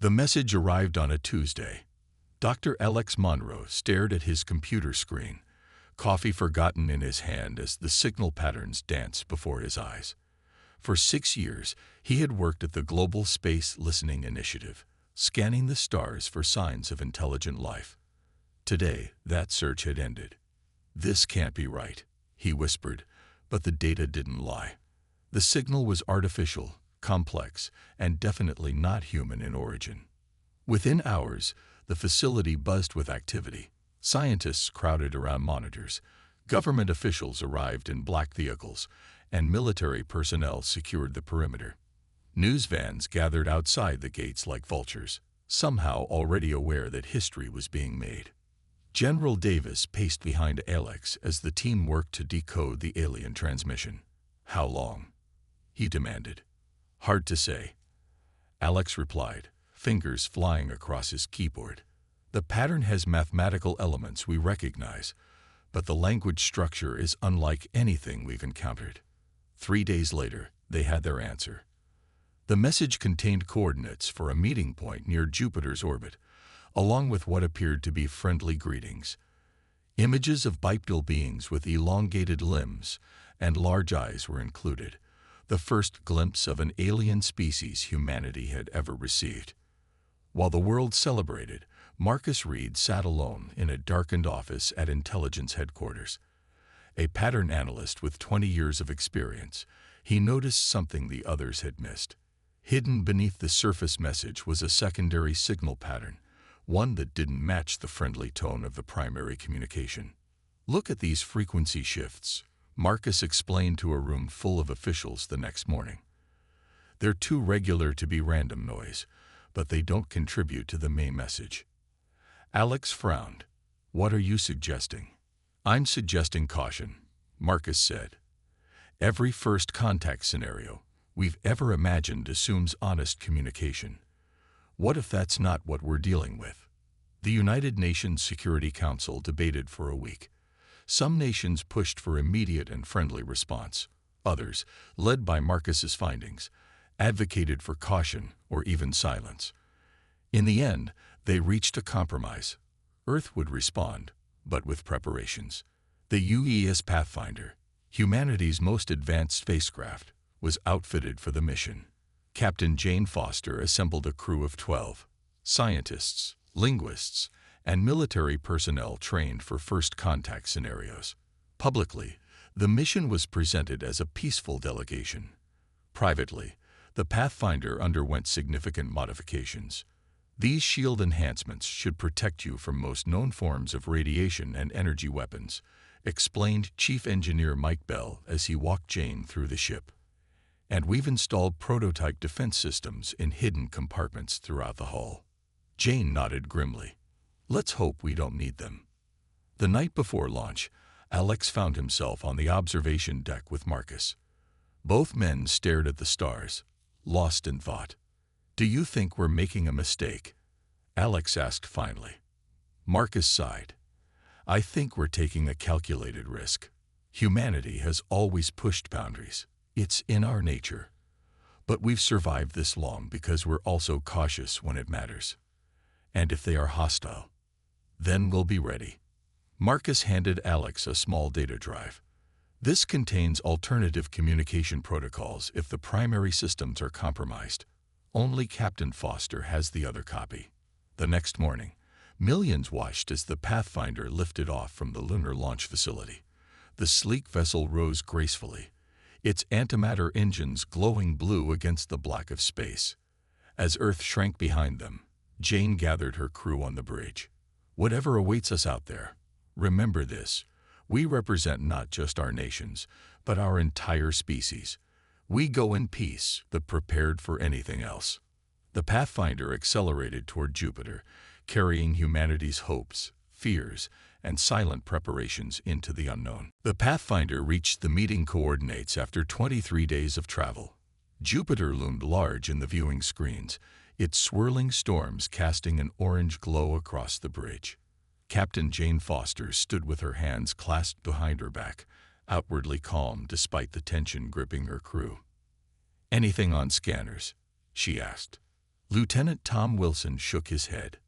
The message arrived on a Tuesday. Dr. Alex Monroe stared at his computer screen, coffee forgotten in his hand as the signal patterns danced before his eyes. For 6 years, he had worked at the Global Space Listening Initiative, scanning the stars for signs of intelligent life. Today, that search had ended. "This can't be right," he whispered, but the data didn't lie. The signal was artificial, complex, and definitely not human in origin. Within hours, the facility buzzed with activity. Scientists crowded around monitors, government officials arrived in black vehicles, and military personnel secured the perimeter. News vans gathered outside the gates like vultures, somehow already aware that history was being made. General Davis paced behind Alex as the team worked to decode the alien transmission. "How long?" he demanded. "Hard to say," Alex replied, fingers flying across his keyboard. "The pattern has mathematical elements we recognize, but the language structure is unlike anything we've encountered." 3 days later, they had their answer. The message contained coordinates for a meeting point near Jupiter's orbit, along with what appeared to be friendly greetings. Images of bipedal beings with elongated limbs and large eyes were included, the first glimpse of an alien species humanity had ever received. While the world celebrated, Marcus Reed sat alone in a darkened office at intelligence headquarters. A pattern analyst with 20 years of experience, he noticed something the others had missed. Hidden beneath the surface message was a secondary signal pattern, one that didn't match the friendly tone of the primary communication. "Look at these frequency shifts," Marcus explained to a room full of officials the next morning. "They're too regular to be random noise, but they don't contribute to the main message." Alex frowned. "What are you suggesting?" "I'm suggesting caution," Marcus said. "Every first contact scenario we've ever imagined assumes honest communication. What if that's not what we're dealing with?" The United Nations Security Council debated for a week. Some nations pushed for immediate and friendly response. Others, led by Marcus's findings, advocated for caution or even silence. In the end, they reached a compromise. Earth would respond, but with preparations. The UES Pathfinder, humanity's most advanced spacecraft, was outfitted for the mission. Captain Jane Foster assembled a crew of 12 scientists, linguists, and military personnel trained for first contact scenarios. Publicly, the mission was presented as a peaceful delegation. Privately, the Pathfinder underwent significant modifications. "These shield enhancements should protect you from most known forms of radiation and energy weapons," explained Chief Engineer Mike Bell as he walked Jane through the ship. "And we've installed prototype defense systems in hidden compartments throughout the hull." Jane nodded grimly. "Let's hope we don't need them." The night before launch, Alex found himself on the observation deck with Marcus. Both men stared at the stars, lost in thought. "Do you think we're making a mistake?" Alex asked finally. Marcus sighed. "I think we're taking a calculated risk. Humanity has always pushed boundaries. It's in our nature. But we've survived this long because we're also cautious when it matters. And if they are hostile, then we'll be ready." Marcus handed Alex a small data drive. "This contains alternative communication protocols if the primary systems are compromised. Only Captain Foster has the other copy." The next morning, millions watched as the Pathfinder lifted off from the lunar launch facility. The sleek vessel rose gracefully, its antimatter engines glowing blue against the black of space. As Earth shrank behind them, Jane gathered her crew on the bridge. "Whatever awaits us out there, remember this. We represent not just our nations, but our entire species. We go in peace, but prepared for anything else." The Pathfinder accelerated toward Jupiter, carrying humanity's hopes, fears, and silent preparations into the unknown. The Pathfinder reached the meeting coordinates after 23 days of travel. Jupiter loomed large in the viewing screens, its swirling storms casting an orange glow across the bridge. Captain Jane Foster stood with her hands clasped behind her back, outwardly calm despite the tension gripping her crew. "Anything on scanners?" she asked. Lieutenant Tom Wilson shook his head.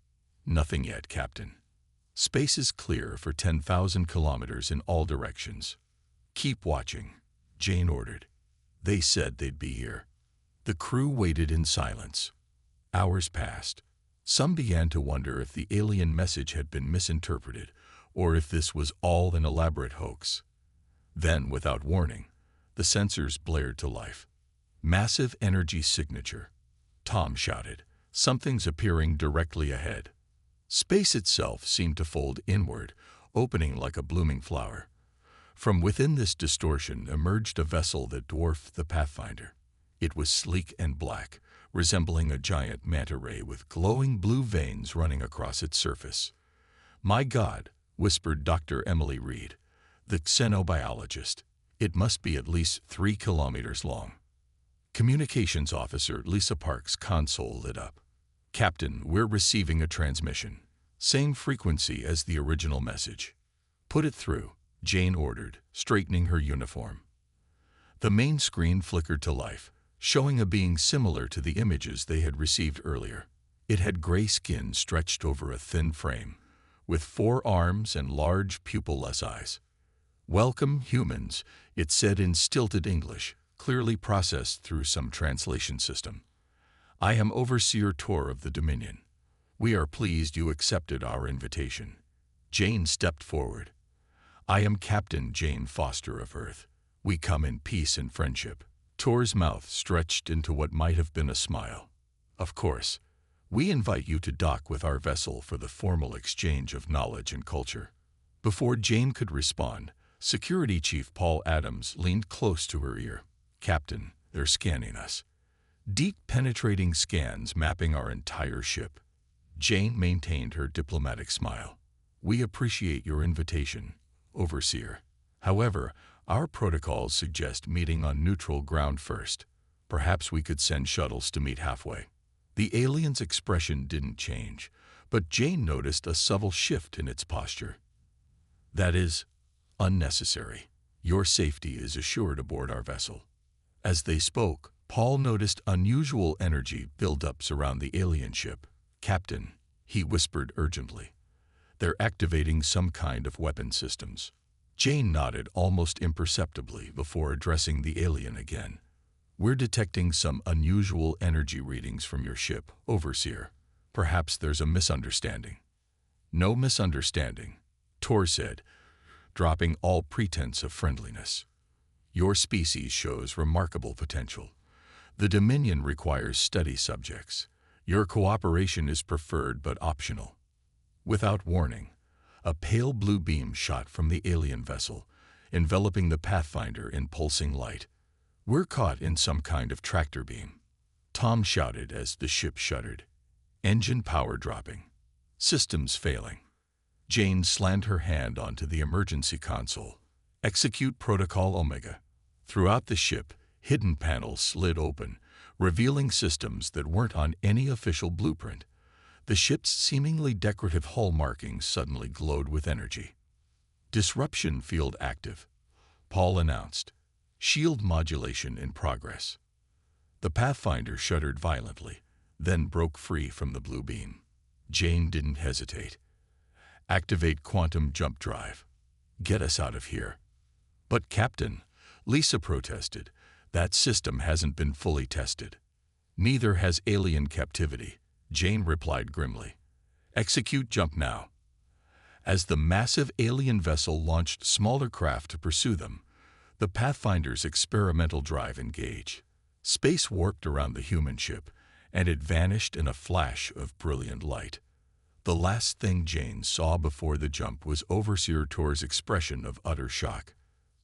Nothing yet, Captain. Space is clear for 10,000 kilometers in all directions. Keep watching, Jane ordered. They said they'd be here. The crew waited in silence. Hours passed. Some began to wonder if the alien message had been misinterpreted, or if this was all an elaborate hoax. Then, without warning, the sensors blared to life. Massive energy signature. Tom shouted, "Something's appearing directly ahead." Space itself seemed to fold inward, opening like a blooming flower. From within this distortion emerged a vessel that dwarfed the Pathfinder. It was sleek and black, resembling a giant manta ray with glowing blue veins running across its surface. "My God," whispered Dr. Emily Reed, the xenobiologist. "It must be at least 3 kilometers long." Communications Officer Lisa Park's console lit up. "Captain, we're receiving a transmission. Same frequency as the original message." "Put it through," Jane ordered, straightening her uniform. The main screen flickered to life, showing a being similar to the images they had received earlier. It had gray skin stretched over a thin frame, with 4 arms and large pupil-less eyes. "Welcome, humans," it said in stilted English, clearly processed through some translation system. "I am Overseer Tor of the Dominion. We are pleased you accepted our invitation." Jane stepped forward. "I am Captain Jane Foster of Earth. We come in peace and friendship." Tor's mouth stretched into what might have been a smile. "Of course, we invite you to dock with our vessel for the formal exchange of knowledge and culture." Before Jane could respond, Security Chief Paul Adams leaned close to her ear. "Captain, they're scanning us. Deep penetrating scans mapping our entire ship." Jane maintained her diplomatic smile. "We appreciate your invitation, Overseer. However, our protocols suggest meeting on neutral ground first. Perhaps we could send shuttles to meet halfway." The alien's expression didn't change, but Jane noticed a subtle shift in its posture. "That is unnecessary. Your safety is assured aboard our vessel." As they spoke, Paul noticed unusual energy buildups around the alien ship. "Captain," he whispered urgently, "they're activating some kind of weapon systems." Jane nodded almost imperceptibly before addressing the alien again. "We're detecting some unusual energy readings from your ship, Overseer. Perhaps there's a misunderstanding." "No misunderstanding," Tor said, dropping all pretense of friendliness. "Your species shows remarkable potential. The Dominion requires steady subjects. Your cooperation is preferred but optional." Without warning, a pale blue beam shot from the alien vessel, enveloping the Pathfinder in pulsing light. "We're caught in some kind of tractor beam," Tom shouted as the ship shuddered. "Engine power dropping. Systems failing." Jane slammed her hand onto the emergency console. "Execute Protocol Omega." Throughout the ship, hidden panels slid open, revealing systems that weren't on any official blueprint. The ship's seemingly decorative hull markings suddenly glowed with energy. "Disruption field active," Paul announced. "Shield modulation in progress." The Pathfinder shuddered violently, then broke free from the blue beam. Jane didn't hesitate. "Activate quantum jump drive. Get us out of here." "But Captain," Lisa protested, "that system hasn't been fully tested." "Neither has alien captivity," Jane replied grimly. "Execute jump now." As the massive alien vessel launched smaller craft to pursue them, the Pathfinder's experimental drive engaged. Space warped around the human ship, and it vanished in a flash of brilliant light. The last thing Jane saw before the jump was Overseer Tor's expression of utter shock.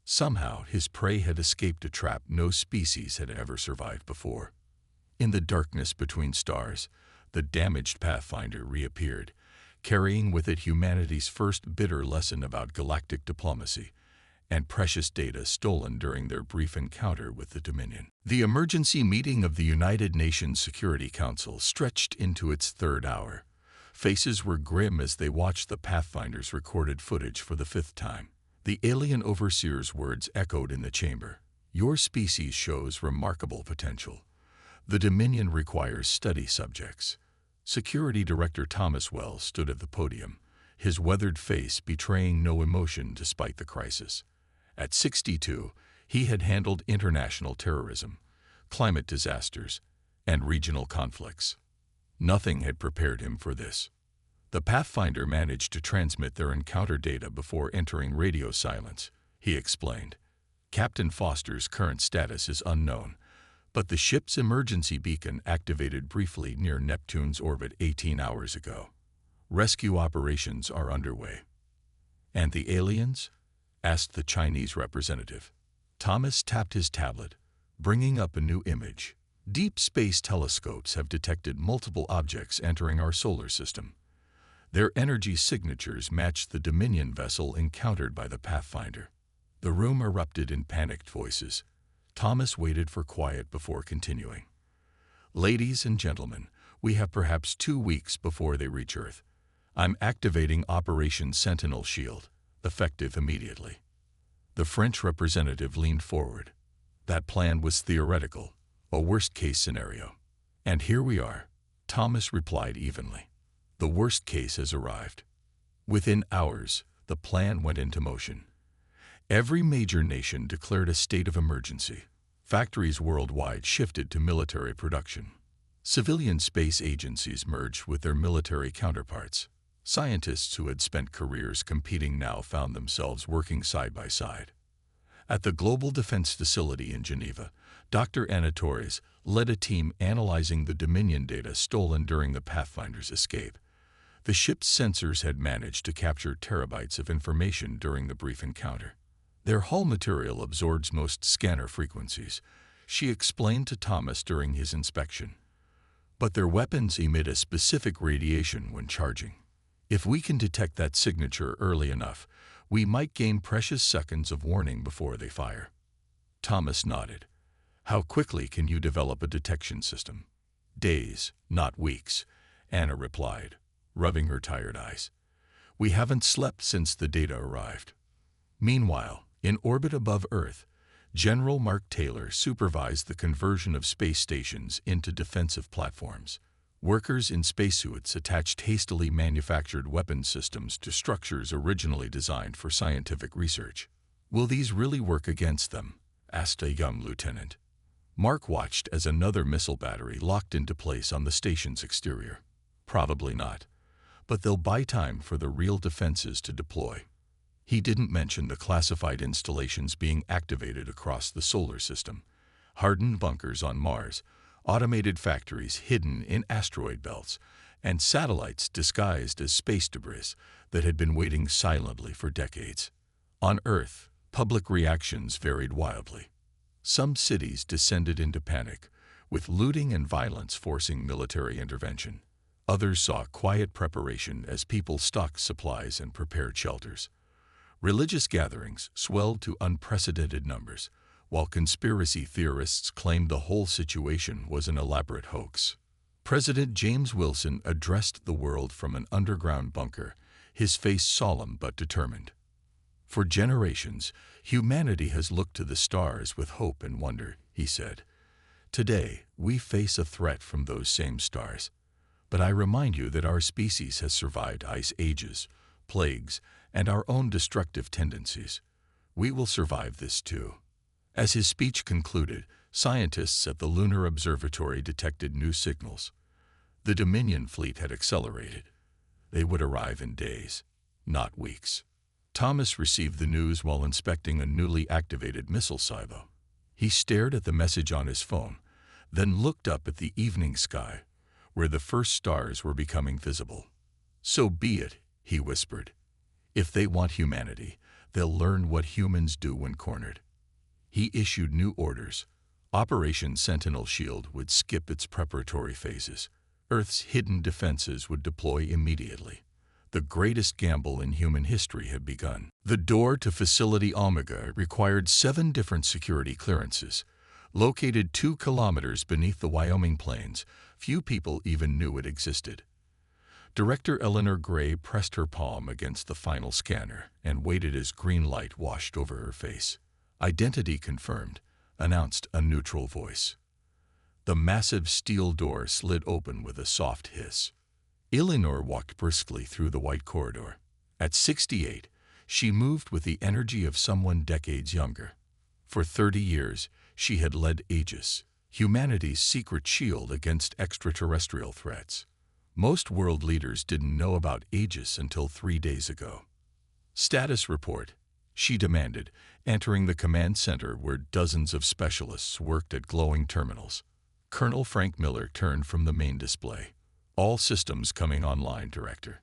Somehow, his prey had escaped a trap no species had ever survived before. In the darkness between stars, the damaged Pathfinder reappeared, carrying with it humanity's first bitter lesson about galactic diplomacy and precious data stolen during their brief encounter with the Dominion. The emergency meeting of the United Nations Security Council stretched into its 3rd hour. Faces were grim as they watched the Pathfinder's recorded footage for the 5th time. The alien overseer's words echoed in the chamber. "Your species shows remarkable potential. The Dominion requires study subjects. Security Director Thomas Wells stood at the podium, his weathered face betraying no emotion despite the crisis. At 62, he had handled international terrorism, climate disasters, and regional conflicts. Nothing had prepared him for this. The Pathfinder managed to transmit their encounter data before entering radio silence, he explained. Captain Foster's current status is unknown, but the ship's emergency beacon activated briefly near Neptune's orbit 18 hours ago. Rescue operations are underway. And the aliens? Asked the Chinese representative. Thomas tapped his tablet, bringing up a new image. Deep space telescopes have detected multiple objects entering our solar system. Their energy signatures match the Dominion vessel encountered by the Pathfinder. The room erupted in panicked voices. Thomas waited for quiet before continuing. Ladies and gentlemen, we have perhaps 2 weeks before they reach Earth. I'm activating Operation Sentinel Shield, effective immediately. The French representative leaned forward. That plan was theoretical, a worst-case scenario. And here we are, Thomas replied evenly. The worst case has arrived. Within hours, the plan went into motion. Every major nation declared a state of emergency. Factories worldwide shifted to military production. Civilian space agencies merged with their military counterparts. Scientists who had spent careers competing now found themselves working side by side. At the Global Defense Facility in Geneva, Dr. Anna Torres led a team analyzing the Dominion data stolen during the Pathfinder's escape. The ship's sensors had managed to capture terabytes of information during the brief encounter. Their hull material absorbs most scanner frequencies, she explained to Thomas during his inspection. But their weapons emit a specific radiation when charging. If we can detect that signature early enough, we might gain precious seconds of warning before they fire. Thomas nodded. How quickly can you develop a detection system? Days, not weeks, Anna replied, rubbing her tired eyes. We haven't slept since the data arrived. Meanwhile, in orbit above Earth, General Mark Taylor supervised the conversion of space stations into defensive platforms. Workers in spacesuits attached hastily manufactured weapons systems to structures originally designed for scientific research. Will these really work against them? Asked a young lieutenant. Mark watched as another missile battery locked into place on the station's exterior. Probably not, but they'll buy time for the real defenses to deploy. He didn't mention the classified installations being activated across the solar system. Hardened bunkers on Mars, automated factories hidden in asteroid belts, and satellites disguised as space debris that had been waiting silently for decades. On Earth, public reactions varied wildly. Some cities descended into panic, with looting and violence forcing military intervention. Others saw quiet preparation as people stocked supplies and prepared shelters. Religious gatherings swelled to unprecedented numbers, while conspiracy theorists claimed the whole situation was an elaborate hoax. President James Wilson addressed the world from an underground bunker, his face solemn but determined. For generations, humanity has looked to the stars with hope and wonder, he said. Today, we face a threat from those same stars. But I remind you that our species has survived ice ages, plagues, and our own destructive tendencies. We will survive this too. As his speech concluded, scientists at the Lunar Observatory detected new signals. The Dominion fleet had accelerated. They would arrive in days, not weeks. Thomas received the news while inspecting a newly activated missile silo. He stared at the message on his phone, then looked up at the evening sky, where the first stars were becoming visible. So be it, he whispered. If they want humanity, they'll learn what humans do when cornered. He issued new orders. Operation Sentinel Shield would skip its preparatory phases. Earth's hidden defenses would deploy immediately. The greatest gamble in human history had begun. The door to Facility Omega required 7 different security clearances. Located 2 kilometers beneath the Wyoming plains, few people even knew it existed. Director Eleanor Gray pressed her palm against the final scanner and waited as green light washed over her face. Identity confirmed, announced a neutral voice. The massive steel door slid open with a soft hiss. Eleanor walked briskly through the white corridor. At 68, she moved with the energy of someone decades younger. For 30 years, she had led Aegis, humanity's secret shield against extraterrestrial threats. Most world leaders didn't know about Aegis until 3 days ago. "Status report," she demanded, entering the command center where dozens of specialists worked at glowing terminals. Colonel Frank Miller turned from the main display. "All systems coming online, Director.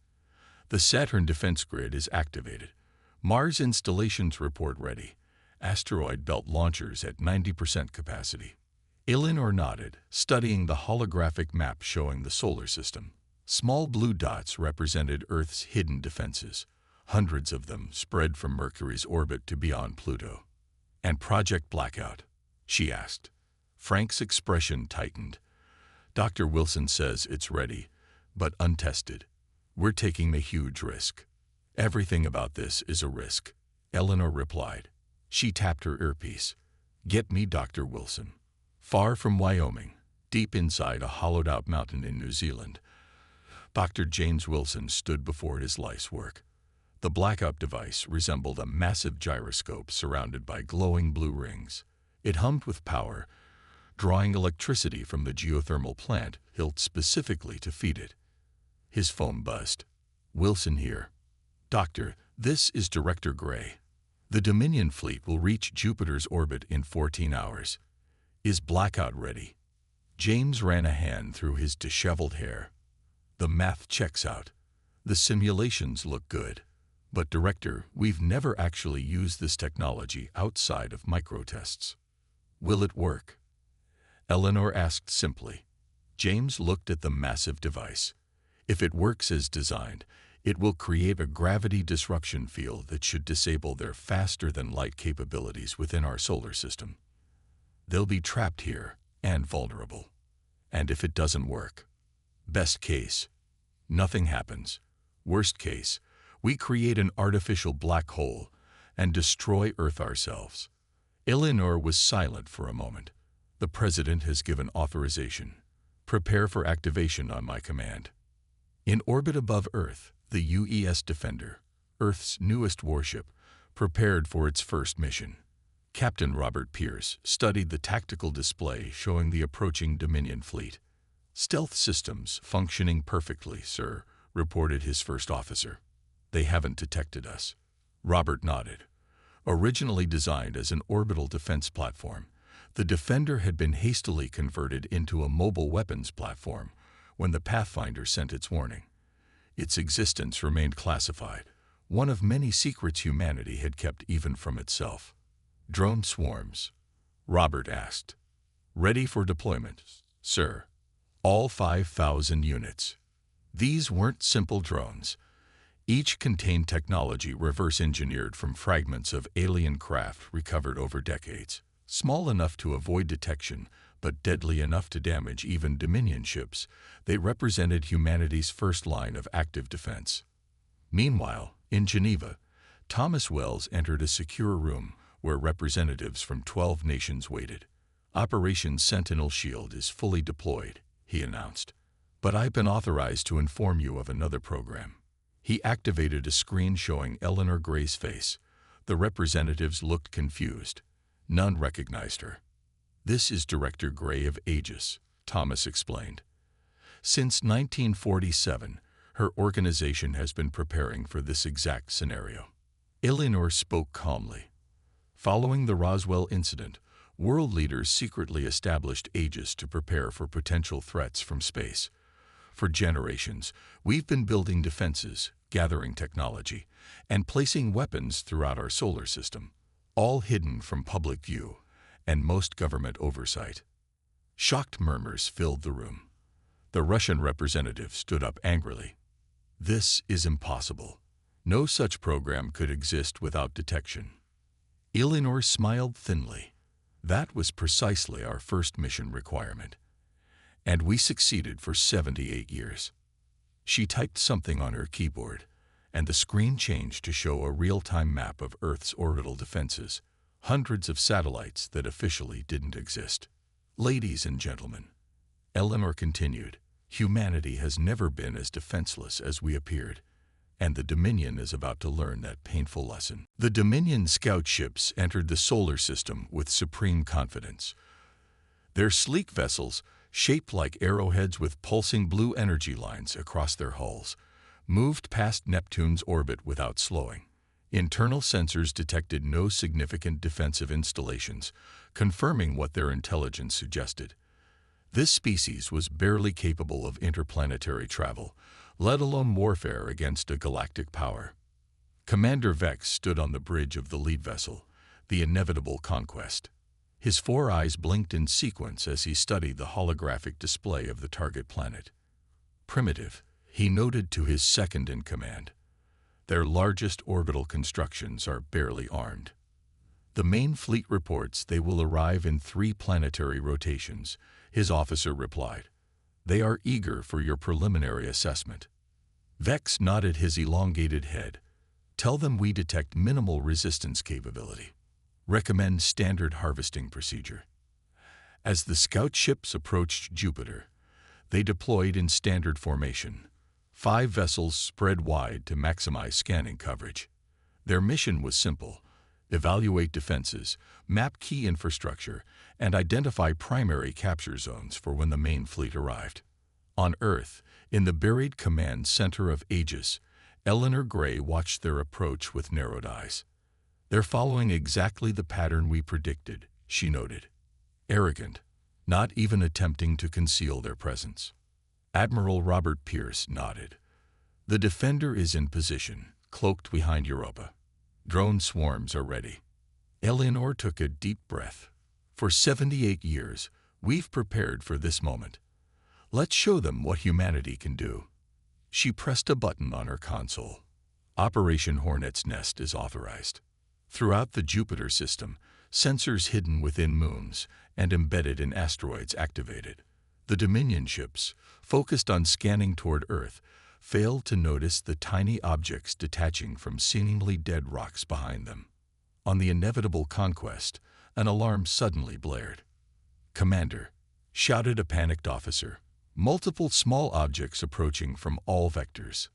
The Saturn defense grid is activated. Mars installations report ready. Asteroid belt launchers at 90% capacity." Eleanor nodded, studying the holographic map showing the solar system. Small blue dots represented Earth's hidden defenses, hundreds of them spread from Mercury's orbit to beyond Pluto. "And Project Blackout?" she asked. Frank's expression tightened. "Dr. Wilson says it's ready, but untested. We're taking a huge risk." "Everything about this is a risk," Eleanor replied. She tapped her earpiece. "Get me Dr. Wilson." Far from Wyoming, deep inside a hollowed-out mountain in New Zealand, Dr. James Wilson stood before his life's work. The blackout device resembled a massive gyroscope surrounded by glowing blue rings. It hummed with power, drawing electricity from the geothermal plant built specifically to feed it. His phone buzzed. "Wilson here. Doctor, this is Director Gray. The Dominion fleet will reach Jupiter's orbit in 14 hours. Is Blackout ready?" James ran a hand through his disheveled hair. "The math checks out. The simulations look good. But Director, we've never actually used this technology outside of microtests. Will it work?" Eleanor asked simply. James looked at the massive device. "If it works as designed, it will create a gravity disruption field that should disable their faster-than-light capabilities within our solar system. They'll be trapped here and vulnerable. And if it doesn't work, best case, nothing happens. Worst case, we create an artificial black hole and destroy Earth ourselves." Eleanor was silent for a moment. "The President has given authorization. Prepare for activation on my command." In orbit above Earth, the UES Defender, Earth's newest warship, prepared for its first mission. Captain Robert Pierce studied the tactical display showing the approaching Dominion fleet. "Stealth systems functioning perfectly, sir," reported his first officer. "They haven't detected us." Robert nodded. Originally designed as an orbital defense platform, the Defender had been hastily converted into a mobile weapons platform when the Pathfinder sent its warning. Its existence remained classified, one of many secrets humanity had kept even from itself. "Drone swarms?" Robert asked. "Ready for deployment, sir. All 5,000 units." These weren't simple drones. Each contained technology reverse-engineered from fragments of alien craft recovered over decades. Small enough to avoid detection, but deadly enough to damage even Dominion ships, they represented humanity's first line of active defense. Meanwhile, in Geneva, Thomas Wells entered a secure room where representatives from 12 nations waited. "Operation Sentinel Shield is fully deployed," he announced. "But I've been authorized to inform you of another program." He activated a screen showing Eleanor Gray's face. The representatives looked confused. None recognized her. "This is Director Gray of Aegis," Thomas explained. "Since 1947, her organization has been preparing for this exact scenario." Eleanor spoke calmly. Following the Roswell incident, world leaders secretly established Aegis to prepare for potential threats from space. For generations, we've been building defenses, gathering technology, and placing weapons throughout our solar system, all hidden from public view and most government oversight. Shocked murmurs filled the room. The Russian representative stood up angrily. "This is impossible. No such program could exist without detection." Eleanor smiled thinly. "That was precisely our first mission requirement. And we succeeded for 78 years. She typed something on her keyboard, and the screen changed to show a real-time map of Earth's orbital defenses, hundreds of satellites that officially didn't exist. "Ladies and gentlemen, Eleanor continued, humanity has never been as defenseless as we appeared, and the Dominion is about to learn that painful lesson. The Dominion scout ships entered the solar system with supreme confidence. Their sleek vessels, shaped like arrowheads with pulsing blue energy lines across their hulls, moved past Neptune's orbit without slowing. Internal sensors detected no significant defensive installations, confirming what their intelligence suggested. This species was barely capable of interplanetary travel, let alone warfare against a galactic power. Commander Vex stood on the bridge of the lead vessel, the inevitable Conquest. His 4 eyes blinked in sequence as he studied the holographic display of the target planet. Primitive, he noted to his second-in-command. Their largest orbital constructions are barely armed. The main fleet reports they will arrive in 3 planetary rotations, his officer replied. They are eager for your preliminary assessment. Vex nodded his elongated head. Tell them we detect minimal resistance capability. Recommend standard harvesting procedure. As the scout ships approached Jupiter, they deployed in standard formation. 5 vessels spread wide to maximize scanning coverage. Their mission was simple: evaluate defenses, map key infrastructure, and identify primary capture zones for when the main fleet arrived. On Earth, in the buried command center of Aegis, Eleanor Gray watched their approach with narrowed eyes. They're following exactly the pattern we predicted, she noted. Arrogant, not even attempting to conceal their presence. Admiral Robert Pierce nodded. The Defender is in position, cloaked behind Europa. Drone swarms are ready. Eleanor took a deep breath. For 78 years, we've prepared for this moment. Let's show them what humanity can do. She pressed a button on her console. Operation Hornet's Nest is authorized. Throughout the Jupiter system, sensors hidden within moons and embedded in asteroids activated. The Dominion ships, focused on scanning toward Earth, failed to notice the tiny objects detaching from seemingly dead rocks behind them. On the inevitable Conquest, an alarm suddenly blared. "Commander," shouted a panicked officer. Multiple small objects approaching from all vectors.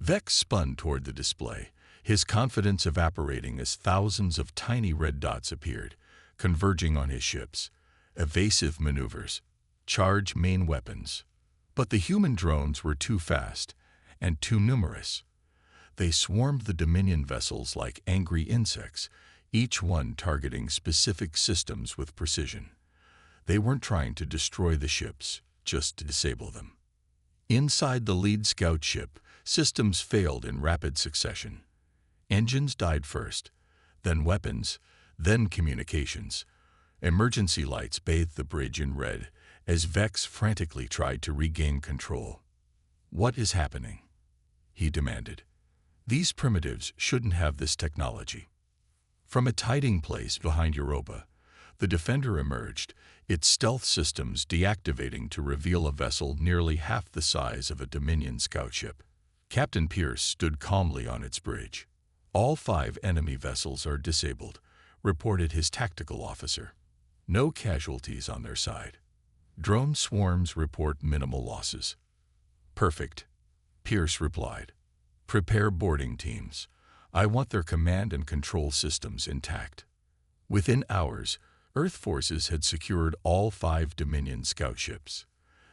Vex spun toward the display, his confidence evaporating as thousands of tiny red dots appeared, converging on his ships. Evasive maneuvers. Charge main weapons. But the human drones were too fast and too numerous. They swarmed the Dominion vessels like angry insects, each one targeting specific systems with precision. They weren't trying to destroy the ships, just to disable them. Inside the lead scout ship, systems failed in rapid succession. Engines died first, then weapons, then communications. Emergency lights bathed the bridge in red as Vex frantically tried to regain control. "What is happening?" he demanded. "These primitives shouldn't have this technology." From its hiding place behind Europa, the Defender emerged, its stealth systems deactivating to reveal a vessel nearly half the size of a Dominion scout ship. Captain Pierce stood calmly on its bridge. "All 5 enemy vessels are disabled," reported his tactical officer. "No casualties on their side. Drone swarms report minimal losses." "Perfect," Pierce replied. "Prepare boarding teams. I want their command and control systems intact." Within hours, Earth forces had secured all 5 Dominion scout ships.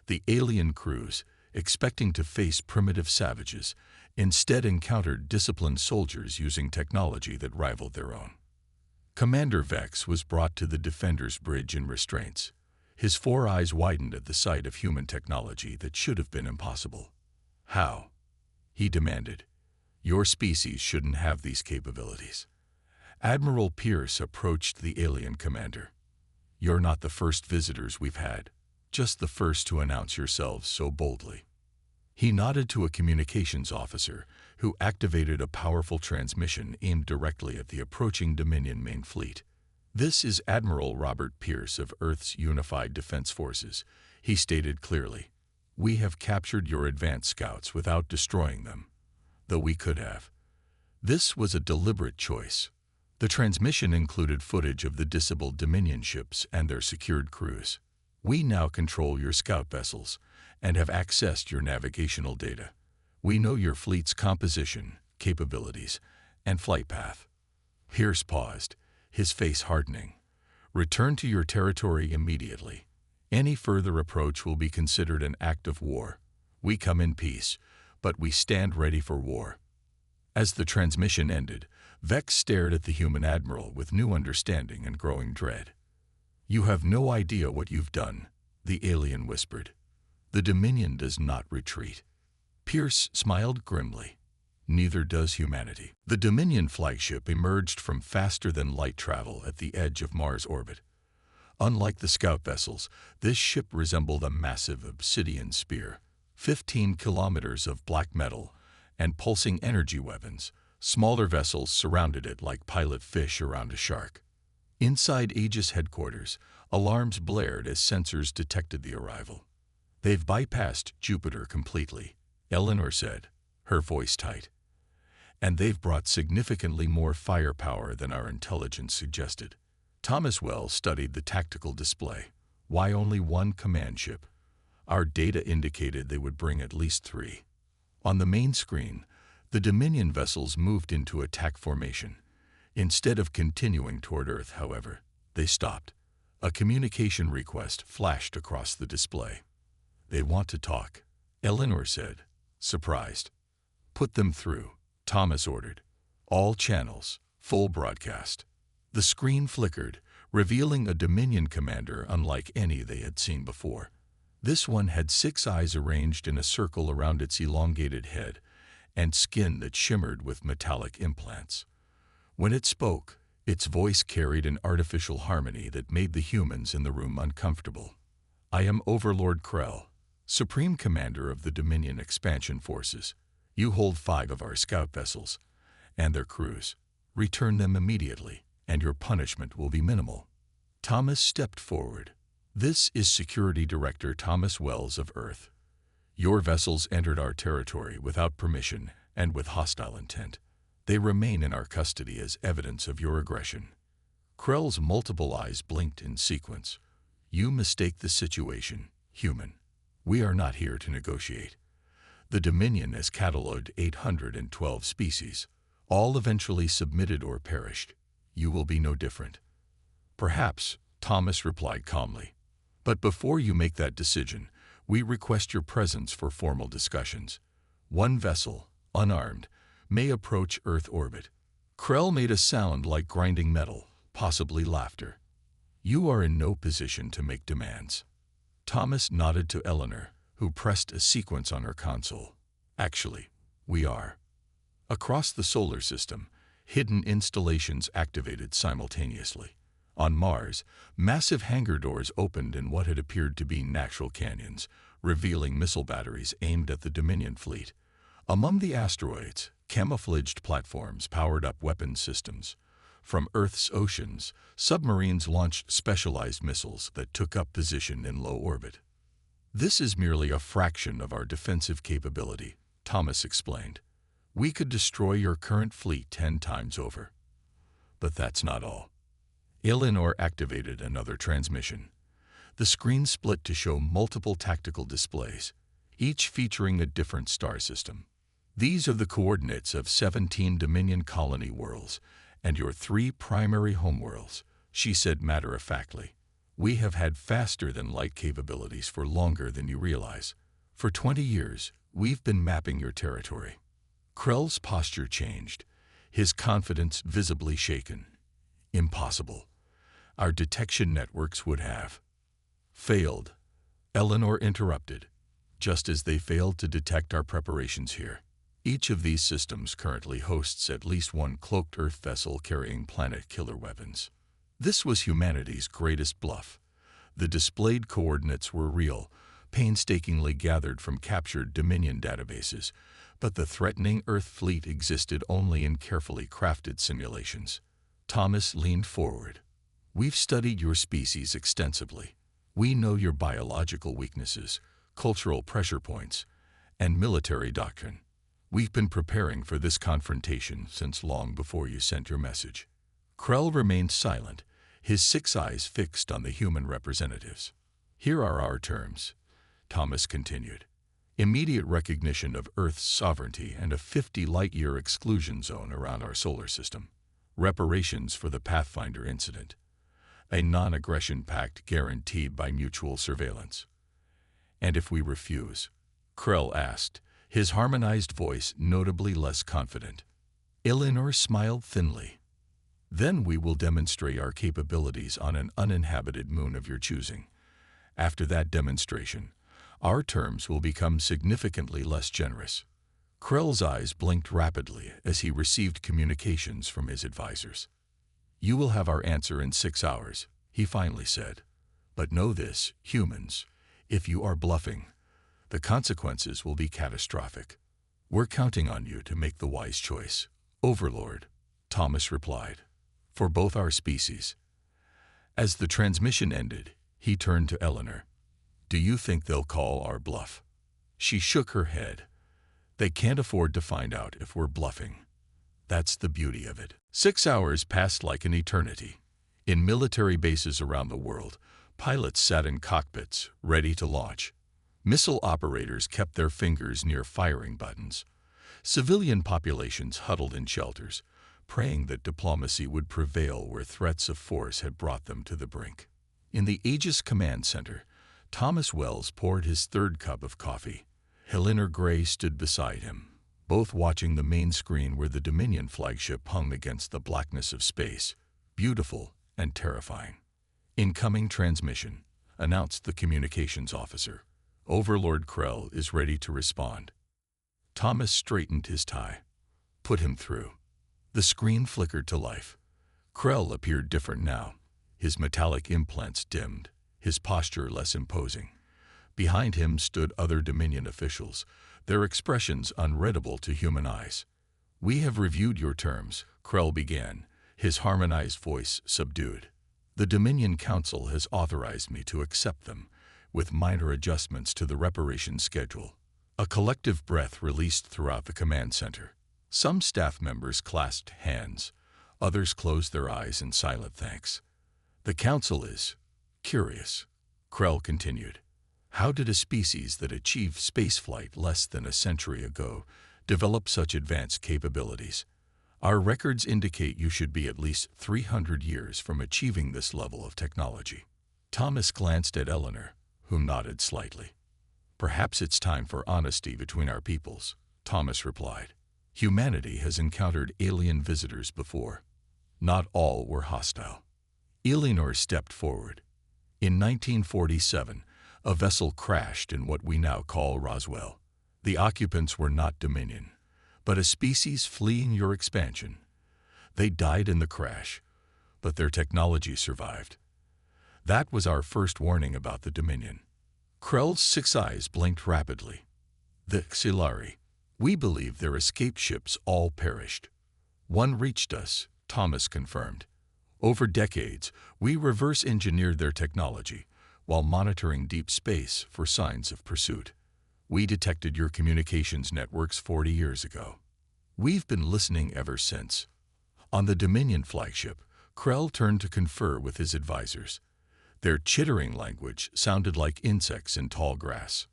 The alien crews, expecting to face primitive savages, instead encountered disciplined soldiers using technology that rivaled their own. Commander Vex was brought to the Defender's bridge in restraints. His 4 eyes widened at the sight of human technology that should have been impossible. "How?" he demanded. "Your species shouldn't have these capabilities." Admiral Pierce approached the alien commander. "You're not the first visitors we've had, just the first to announce yourselves so boldly." He nodded to a communications officer who activated a powerful transmission aimed directly at the approaching Dominion main fleet. "This is Admiral Robert Pierce of Earth's Unified Defense Forces," he stated clearly. "We have captured your advanced scouts without destroying them, though we could have. This was a deliberate choice." The transmission included footage of the disabled Dominion ships and their secured crews. We now control your scout vessels and have accessed your navigational data. We know your fleet's composition, capabilities, and flight path." Pierce paused, his face hardening. "Return to your territory immediately. Any further approach will be considered an act of war. We come in peace, but we stand ready for war." As the transmission ended, Vex stared at the human admiral with new understanding and growing dread. "You have no idea what you've done," the alien whispered. "The Dominion does not retreat." Pierce smiled grimly. "Neither does humanity." The Dominion flagship emerged from faster-than-light travel at the edge of Mars' orbit. Unlike the scout vessels, this ship resembled a massive obsidian spear, 15 kilometers of black metal, and pulsing energy weapons. Smaller vessels surrounded it like pilot fish around a shark. Inside Aegis headquarters, alarms blared as sensors detected the arrival. "They've bypassed Jupiter completely," Eleanor said, her voice tight. "And they've brought significantly more firepower than our intelligence suggested." Thomas Wells studied the tactical display. "Why only one command ship? Our data indicated they would bring at least 3. On the main screen, the Dominion vessels moved into attack formation. Instead of continuing toward Earth, however, they stopped. A communication request flashed across the display. "They want to talk," Eleanor said, surprised. "Put them through," Thomas ordered. "All channels, full broadcast." The screen flickered, revealing a Dominion commander unlike any they had seen before. This one had 6 eyes arranged in a circle around its elongated head, and skin that shimmered with metallic implants. When it spoke, its voice carried an artificial harmony that made the humans in the room uncomfortable. "I am Overlord Krell, Supreme Commander of the Dominion Expansion Forces. You hold 5 of our scout vessels and their crews. Return them immediately, and your punishment will be minimal." Thomas stepped forward. "This is Security Director Thomas Wells of Earth. Your vessels entered our territory without permission and with hostile intent. They remain in our custody as evidence of your aggression." Krell's multiple eyes blinked in sequence. "You mistake the situation, human. We are not here to negotiate. The Dominion has catalogued 812 species. All eventually submitted or perished. You will be no different." "Perhaps," Thomas replied calmly. "But before you make that decision, we request your presence for formal discussions. One vessel, unarmed, may approach Earth orbit." Krell made a sound like grinding metal, possibly laughter. "You are in no position to make demands." Thomas nodded to Eleanor, who pressed a sequence on her console. "Actually, we are." Across the solar system, hidden installations activated simultaneously. On Mars, massive hangar doors opened in what had appeared to be natural canyons, revealing missile batteries aimed at the Dominion fleet. Among the asteroids, camouflaged platforms powered up weapons systems. From Earth's oceans, submarines launched specialized missiles that took up position in low orbit. "This is merely a fraction of our defensive capability," Thomas explained. "We could destroy your current fleet 10 times over." But that's not all. Eleanor activated another transmission. The screen split to show multiple tactical displays, each featuring a different star system. "These are the coordinates of 17 Dominion colony worlds and your 3 primary homeworlds," she said matter-of-factly. "We have had faster-than-light capabilities for longer than you realize. For 20 years, we've been mapping your territory." Krell's posture changed, his confidence visibly shaken. "Impossible. Our detection networks would have failed," Eleanor interrupted, "just as they failed to detect our preparations here. Each of these systems currently hosts at least one cloaked Earth vessel carrying planet-killer weapons." This was humanity's greatest bluff. The displayed coordinates were real, painstakingly gathered from captured Dominion databases, but the threatening Earth fleet existed only in carefully crafted simulations. Thomas leaned forward. "We've studied your species extensively. We know your biological weaknesses, cultural pressure points, and military doctrine. We've been preparing for this confrontation since long before you sent your message." Krell remained silent, his 6 eyes fixed on the human representatives. Here are our terms, Thomas continued. Immediate recognition of Earth's sovereignty and a 50 light-year exclusion zone around our solar system. Reparations for the Pathfinder incident. A non-aggression pact guaranteed by mutual surveillance. And if we refuse? Krell asked, his harmonized voice notably less confident. Eleanor smiled thinly. Then we will demonstrate our capabilities on an uninhabited moon of your choosing. After that demonstration, our terms will become significantly less generous. Krell's eyes blinked rapidly as he received communications from his advisors. You will have our answer in 6 hours, he finally said. But know this, humans, if you are bluffing, the consequences will be catastrophic. We're counting on you to make the wise choice. Overlord, Thomas replied, for both our species. As the transmission ended, he turned to Eleanor. Do you think they'll call our bluff? She shook her head. They can't afford to find out if we're bluffing. That's the beauty of it. 6 hours passed like an eternity. In military bases around the world, pilots sat in cockpits, ready to launch. Missile operators kept their fingers near firing buttons. Civilian populations huddled in shelters, praying that diplomacy would prevail where threats of force had brought them to the brink. In the Aegis Command Center, Thomas Wells poured his third cup of coffee. Eleanor Gray stood beside him, both watching the main screen where the Dominion flagship hung against the blackness of space, beautiful and terrifying. Incoming transmission, announced the communications officer. Overlord Krell is ready to respond. Thomas straightened his tie. Put him through. The screen flickered to life. Krell appeared different now, his metallic implants dimmed, his posture less imposing. Behind him stood other Dominion officials, their expressions unreadable to human eyes. We have reviewed your terms, Krell began, his harmonized voice subdued. The Dominion Council has authorized me to accept them, with minor adjustments to the reparation schedule. A collective breath released throughout the command center. Some staff members clasped hands, others closed their eyes in silent thanks. The Council is curious, Krell continued. How did a species that achieved spaceflight less than a century ago develop such advanced capabilities? Our records indicate you should be at least 300 years from achieving this level of technology. Thomas glanced at Eleanor, who nodded slightly. Perhaps it's time for honesty between our peoples, Thomas replied. Humanity has encountered alien visitors before. Not all were hostile. Eleanor stepped forward. In 1947, a vessel crashed in what we now call Roswell. The occupants were not Dominion, but a species fleeing your expansion. They died in the crash, but their technology survived. That was our first warning about the Dominion. Krell's 6 eyes blinked rapidly. The Xilari. We believe their escape ships all perished. One reached us, Thomas confirmed. Over decades, we reverse-engineered their technology while monitoring deep space for signs of pursuit. We detected your communications networks 40 years ago. We've been listening ever since. On the Dominion flagship, Krell turned to confer with his advisors. Their chittering language sounded like insects in tall grass.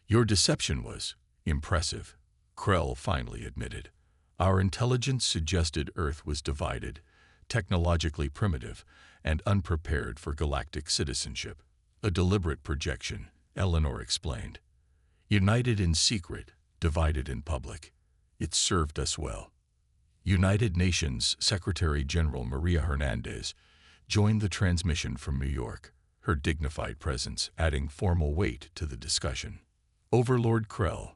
Your deception was impressive, Krell finally admitted. Our intelligence suggested Earth was divided, technologically primitive, and unprepared for galactic citizenship. A deliberate projection, Eleanor explained. United in secret, divided in public. It served us well. United Nations Secretary-General Maria Hernandez joined the transmission from New York, her dignified presence adding formal weight to the discussion. Overlord Krell,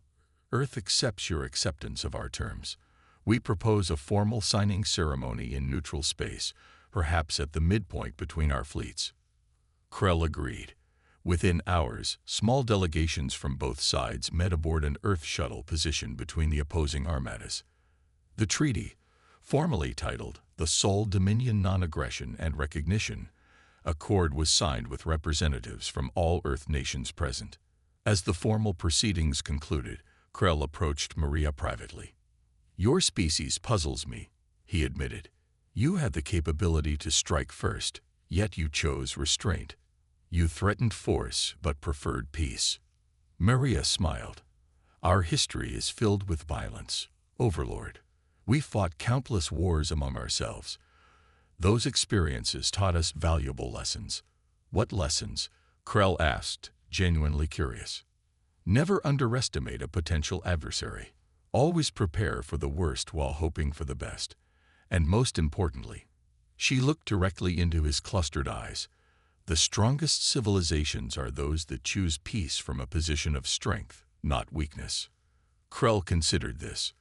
Earth accepts your acceptance of our terms. We propose a formal signing ceremony in neutral space, perhaps at the midpoint between our fleets. Krell agreed. Within hours, small delegations from both sides met aboard an Earth shuttle positioned between the opposing armadas. The treaty, formally titled the Sole Dominion Non-Aggression and Recognition Accord, was signed with representatives from all Earth nations present. As the formal proceedings concluded, Krell approached Maria privately. Your species puzzles me, he admitted. You had the capability to strike first, yet you chose restraint. You threatened force but preferred peace. Maria smiled. Our history is filled with violence, Overlord. We fought countless wars among ourselves. Those experiences taught us valuable lessons. What lessons? Krell asked, genuinely curious. Never underestimate a potential adversary. Always prepare for the worst while hoping for the best. And most importantly, she looked directly into his clustered eyes. The strongest civilizations are those that choose peace from a position of strength, not weakness. Krell considered this.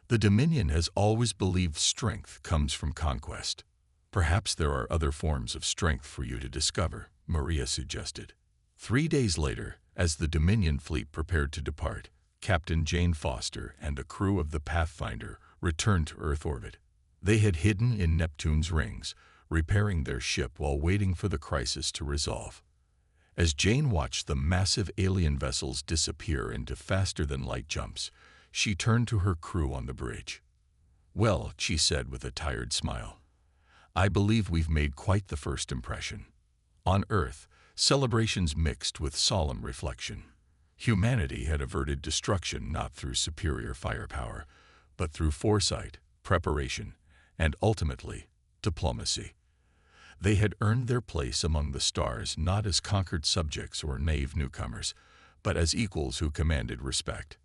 The Dominion has always believed strength comes from conquest. Perhaps there are other forms of strength for you to discover, Maria suggested. 3 days later, as the Dominion fleet prepared to depart, Captain Jane Foster and a crew of the Pathfinder returned to Earth orbit. They had hidden in Neptune's rings, repairing their ship while waiting for the crisis to resolve. As Jane watched the massive alien vessels disappear into faster-than-light jumps, she turned to her crew on the bridge. "Well," she said with a tired smile, "I believe we've made quite the first impression." On Earth, celebrations mixed with solemn reflection. Humanity had averted destruction not through superior firepower, but through foresight, preparation, and ultimately, diplomacy. They had earned their place among the stars not as conquered subjects or naive newcomers, but as equals who commanded respect.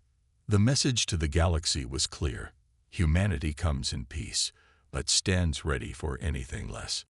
The message to the galaxy was clear. Humanity comes in peace, but stands ready for anything less.